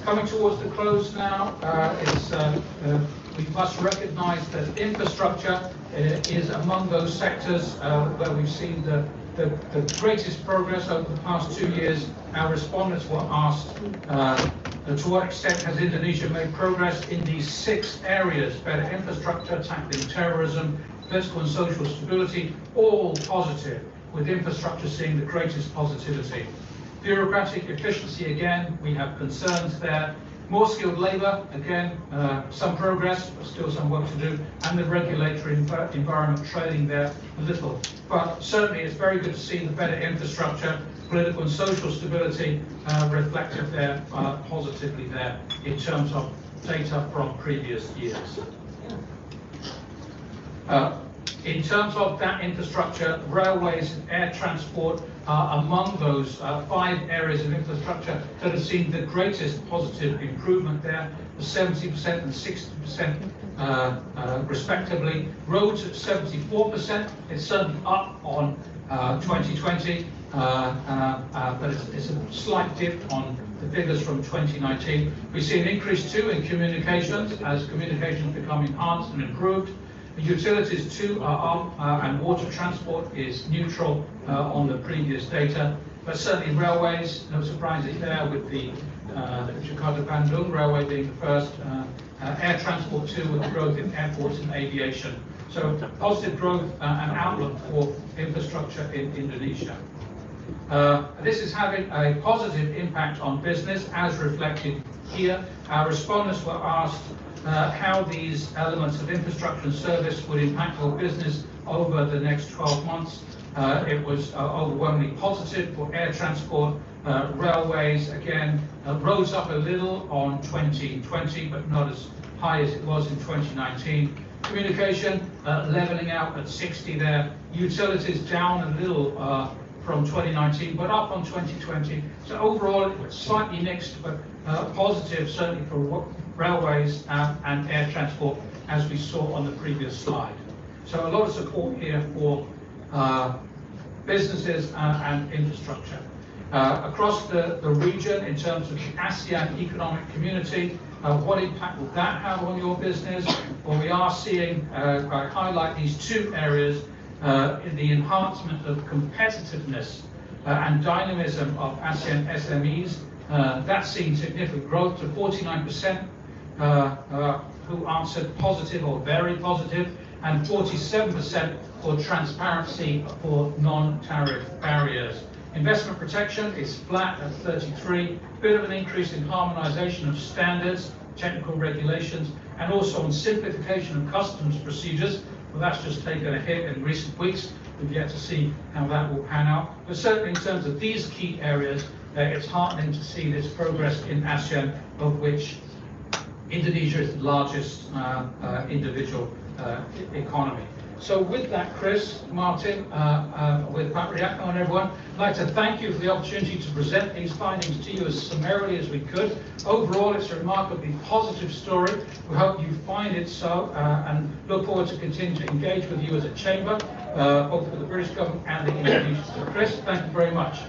Coming towards the close now, we must recognise that infrastructure is among those sectors where we've seen the greatest progress over the past 2 years. Our respondents were asked to what extent has Indonesia made progress in these 6 areas: better infrastructure, tackling terrorism, political and social stability, all positive, with infrastructure seeing the greatest positivity. Bureaucratic efficiency, again, we have concerns there. More skilled labour, again, some progress, but still some work to do. And the regulatory environment trailing there a little. But certainly it's very good to see the better infrastructure, political and social stability reflected there positively there in terms of data from previous years. In terms of that infrastructure, railways and air transport are among those 5 areas of infrastructure that have seen the greatest positive improvement there, 70% and 60% respectively. Roads at 74%, it's certainly up on 2020, but it's a slight dip on the figures from 2019. We see an increase too in communications as communications become enhanced and improved. The utilities too are up, and water transport is neutral on the previous data. But certainly railways, no surprises there with the Jakarta-Bandung railway being the first. Air transport too, with the growth in airports and aviation. So positive growth and outlook for infrastructure in Indonesia. This is having a positive impact on business as reflected here. Our respondents were asked how these elements of infrastructure and service would impact our business over the next 12 months. It was overwhelmingly positive for air transport, railways, again, rose up a little on 2020, but not as high as it was in 2019. Communication leveling out at 60 there. Utilities down a little from 2019, but up on 2020. So overall, it was slightly mixed, but positive certainly for railways and air transport, as we saw on the previous slide. So a lot of support here for businesses and infrastructure. Across the region, in terms of the ASEAN Economic Community, what impact will that have on your business? Well, we are seeing, I highlight these 2 areas, in the enhancement of competitiveness and dynamism of ASEAN SMEs. That's seen significant growth to 49% who answered positive or very positive, and 47% for transparency for non-tariff barriers. Investment protection is flat at 33, bit of an increase in harmonization of standards, technical regulations, and also on simplification of customs procedures. Well, that's just taken a hit in recent weeks. We've yet to see how that will pan out. But certainly in terms of these key areas, it's heartening to see this progress in ASEAN, of which Indonesia is the largest individual economy. So with that, Chris, Martin, with Pat Riakno and everyone, I'd like to thank you for the opportunity to present these findings to you as summarily as we could. Overall, it's a remarkably positive story. We hope you find it so, and look forward to continuing to engage with you as a chamber, both for the British government and the Indonesians. So Chris, thank you very much.